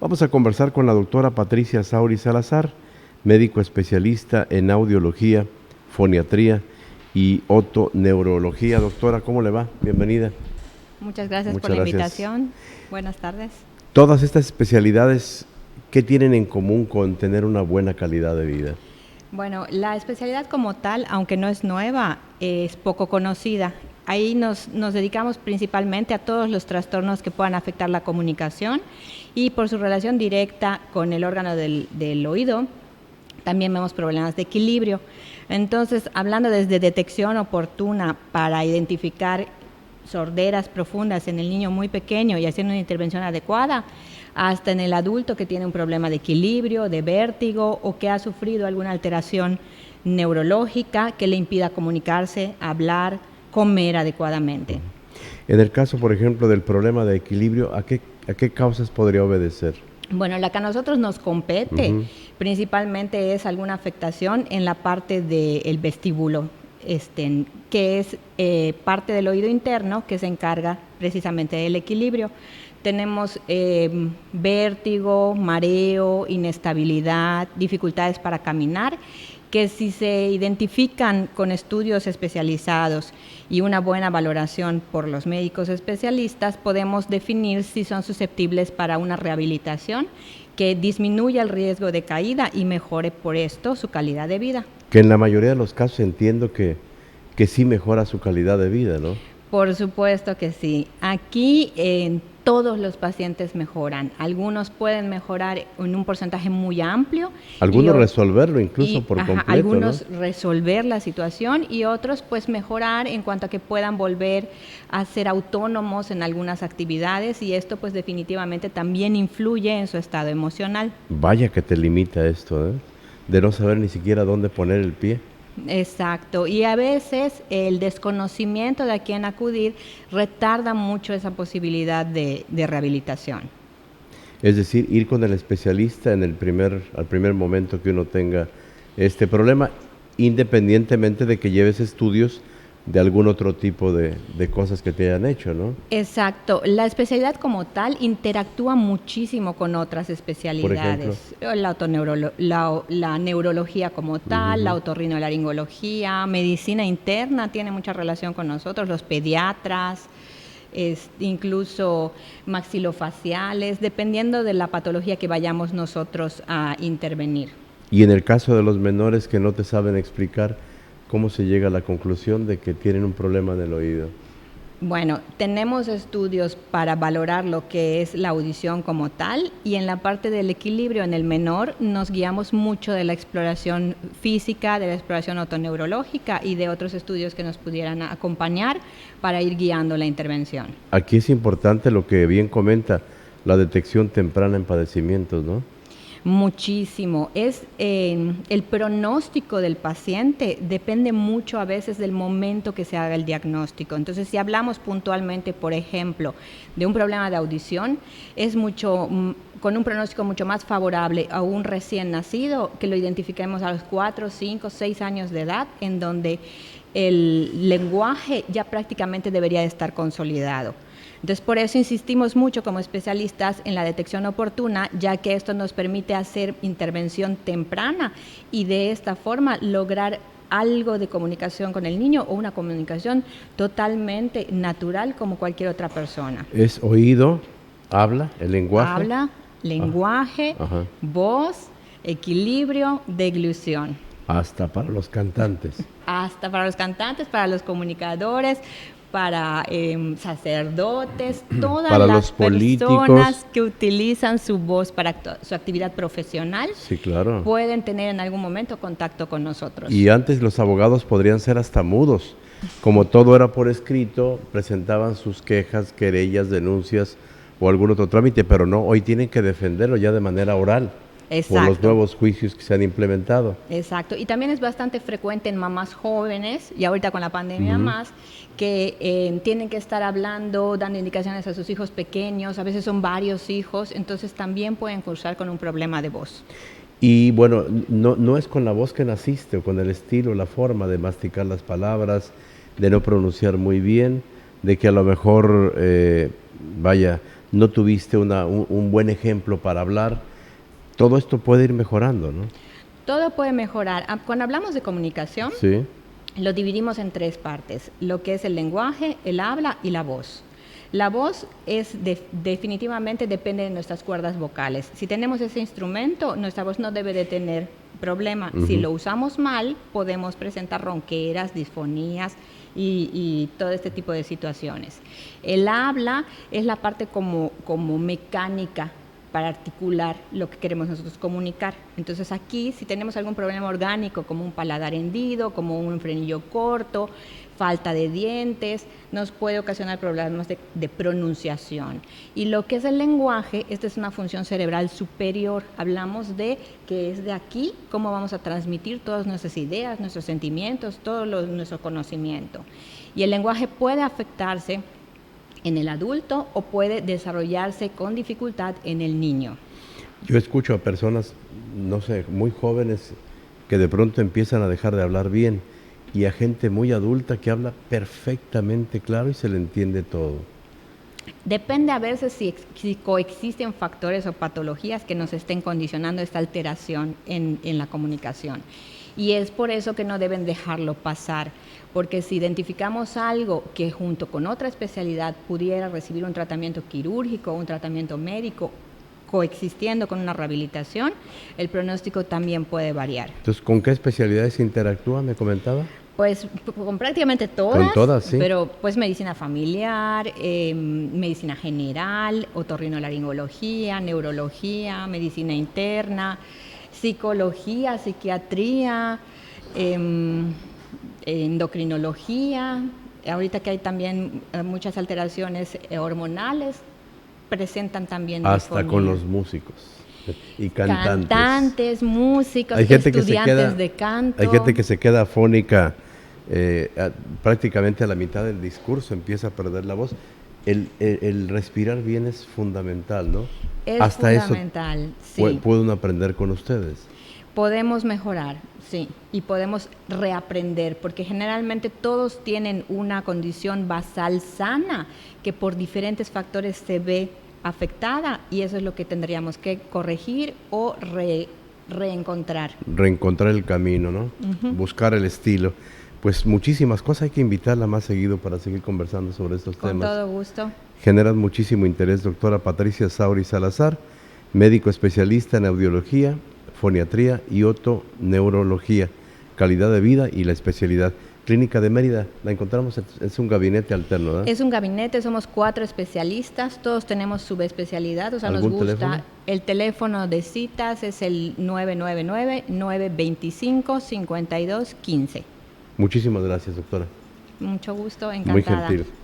Vamos a conversar con la doctora Patricia Sauri Salazar, médico especialista en audiología, foniatría y otoneurología. Doctora, ¿cómo le va? Bienvenida. Muchas gracias por la invitación. Buenas tardes. Todas estas especialidades, ¿qué tienen en común con tener una buena calidad de vida? Bueno, la especialidad como tal, aunque no es nueva, es poco conocida. Ahí nos dedicamos principalmente a todos los trastornos que puedan afectar la comunicación y por su relación directa con el órgano del oído, también vemos problemas de equilibrio. Entonces, hablando desde detección oportuna para identificar sorderas profundas en el niño muy pequeño y haciendo una intervención adecuada, hasta en el adulto que tiene un problema de equilibrio, de vértigo o que ha sufrido alguna alteración neurológica que le impida comunicarse, hablar, comer adecuadamente. En el caso, por ejemplo, del problema de equilibrio, ¿a qué causas podría obedecer? Bueno, la que a nosotros nos compete principalmente es alguna afectación en la parte del vestíbulo, que es parte del oído interno que se encarga precisamente del equilibrio. Tenemos vértigo, mareo, inestabilidad, dificultades para caminar, que si se identifican con estudios especializados y una buena valoración por los médicos especialistas, podemos definir si son susceptibles para una rehabilitación que disminuya el riesgo de caída y mejore por esto su calidad de vida. Que en la mayoría de los casos entiendo que sí mejora su calidad de vida, ¿no? Por supuesto que sí. Aquí todos los pacientes mejoran. Algunos pueden mejorar en un porcentaje muy amplio. Algunos resolverlo incluso por completo, algunos ¿no? resolver la situación y otros pues mejorar en cuanto a que puedan volver a ser autónomos en algunas actividades y esto pues definitivamente también influye en su estado emocional. Vaya que te limita esto, ¿eh? De no saber ni siquiera dónde poner el pie. Exacto, y a veces el desconocimiento de a quién acudir retarda mucho esa posibilidad de rehabilitación. Es decir, ir con el especialista al primer momento que uno tenga este problema, independientemente de que lleves estudios de algún otro tipo de cosas que te hayan hecho, ¿no? Exacto. La especialidad como tal interactúa muchísimo con otras especialidades. La neurología como tal, la otorrinolaringología, medicina interna tiene mucha relación con nosotros, los pediatras, incluso maxilofaciales, dependiendo de la patología que vayamos nosotros a intervenir. Y en el caso de los menores que no te saben explicar, ¿cómo se llega a la conclusión de que tienen un problema en el oído? Bueno, tenemos estudios para valorar lo que es la audición como tal y en la parte del equilibrio en el menor nos guiamos mucho de la exploración física, de la exploración otoneurológica y de otros estudios que nos pudieran acompañar para ir guiando la intervención. Aquí es importante lo que bien comenta, la detección temprana en padecimientos, ¿no? Muchísimo. El pronóstico del paciente depende mucho a veces del momento que se haga el diagnóstico. Entonces, si hablamos puntualmente, por ejemplo, de un problema de audición, es con un pronóstico mucho más favorable a un recién nacido que lo identifiquemos a los 4, 5, 6 años de edad, en donde el lenguaje ya prácticamente debería de estar consolidado. Entonces, por eso insistimos mucho como especialistas en la detección oportuna, ya que esto nos permite hacer intervención temprana y de esta forma lograr algo de comunicación con el niño o una comunicación totalmente natural como cualquier otra persona. Es oído, habla, el lenguaje. Habla, lenguaje, voz, equilibrio, deglución. Hasta para los cantantes. Hasta para los cantantes, para los comunicadores, para sacerdotes, todas las personas que utilizan su voz para su actividad profesional, sí, claro, pueden tener en algún momento contacto con nosotros. Y antes los abogados podrían ser hasta mudos. Como todo era por escrito, presentaban sus quejas, querellas, denuncias o algún otro trámite, pero no, hoy tienen que defenderlo ya de manera oral. Exacto. Por los nuevos juicios que se han implementado. Exacto, y también es bastante frecuente en mamás jóvenes, y ahorita con la pandemia más, que tienen que estar hablando, dando indicaciones a sus hijos pequeños, a veces son varios hijos, entonces también pueden cursar con un problema de voz. Y bueno, no es con la voz que naciste, o con el estilo, la forma de masticar las palabras, de no pronunciar muy bien, de que a lo mejor, no tuviste un buen ejemplo para hablar, todo esto puede ir mejorando, ¿no? Todo puede mejorar. Cuando hablamos de comunicación, Sí. lo dividimos en tres partes, lo que es el lenguaje, el habla y la voz. La voz definitivamente depende de nuestras cuerdas vocales. Si tenemos ese instrumento, nuestra voz no debe de tener problema. Si lo usamos mal, podemos presentar ronqueras, disfonías y todo este tipo de situaciones. El habla es la parte como mecánica para articular lo que queremos nosotros comunicar. Entonces aquí, si tenemos algún problema orgánico, como un paladar hendido, como un frenillo corto, falta de dientes, nos puede ocasionar problemas de pronunciación. Y lo que es el lenguaje, esta es una función cerebral superior. Hablamos de que es de aquí cómo vamos a transmitir todas nuestras ideas, nuestros sentimientos, nuestro conocimiento. Y el lenguaje puede afectarse en el adulto o puede desarrollarse con dificultad en el niño. Yo escucho a personas, no sé, muy jóvenes que de pronto empiezan a dejar de hablar bien y a gente muy adulta que habla perfectamente claro y se le entiende todo. Depende a veces si coexisten factores o patologías que nos estén condicionando esta alteración en la comunicación. Y es por eso que no deben dejarlo pasar, porque si identificamos algo que junto con otra especialidad pudiera recibir un tratamiento quirúrgico, un tratamiento médico, coexistiendo con una rehabilitación, el pronóstico también puede variar. Entonces, ¿con qué especialidades interactúa, me comentaba? Pues con prácticamente todas, con todas, sí. Pero pues medicina familiar, medicina general, otorrinolaringología, neurología, medicina interna, psicología, psiquiatría, endocrinología. Ahorita que hay también muchas alteraciones hormonales, presentan también hasta disfonía. Con los músicos y cantantes. Cantantes, músicos, hay gente estudiantes de canto. Hay gente que se queda afónica prácticamente a la mitad del discurso, empieza a perder la voz. El respirar bien es fundamental, ¿no? Es hasta fundamental, eso sí. puede uno aprender con ustedes. Podemos mejorar, sí, y podemos reaprender, porque generalmente todos tienen una condición basal sana que por diferentes factores se ve afectada y eso es lo que tendríamos que corregir o reencontrar. Reencontrar el camino, ¿no? Buscar el estilo. Pues muchísimas cosas, hay que invitarla más seguido para seguir conversando sobre estos temas. Con todo gusto. Generan muchísimo interés, doctora Patricia Sauri Salazar, médico especialista en audiología, foniatría y otoneurología, calidad de vida y la especialidad. Clínica de Mérida, la encontramos, es un gabinete alterno, ¿verdad? Es un gabinete, somos 4 especialistas, todos tenemos subespecialidad, o sea, nos gusta. Teléfono? El teléfono de citas es el 999-925-5215. Muchísimas gracias, doctora. Mucho gusto, encantada. Muy gentil.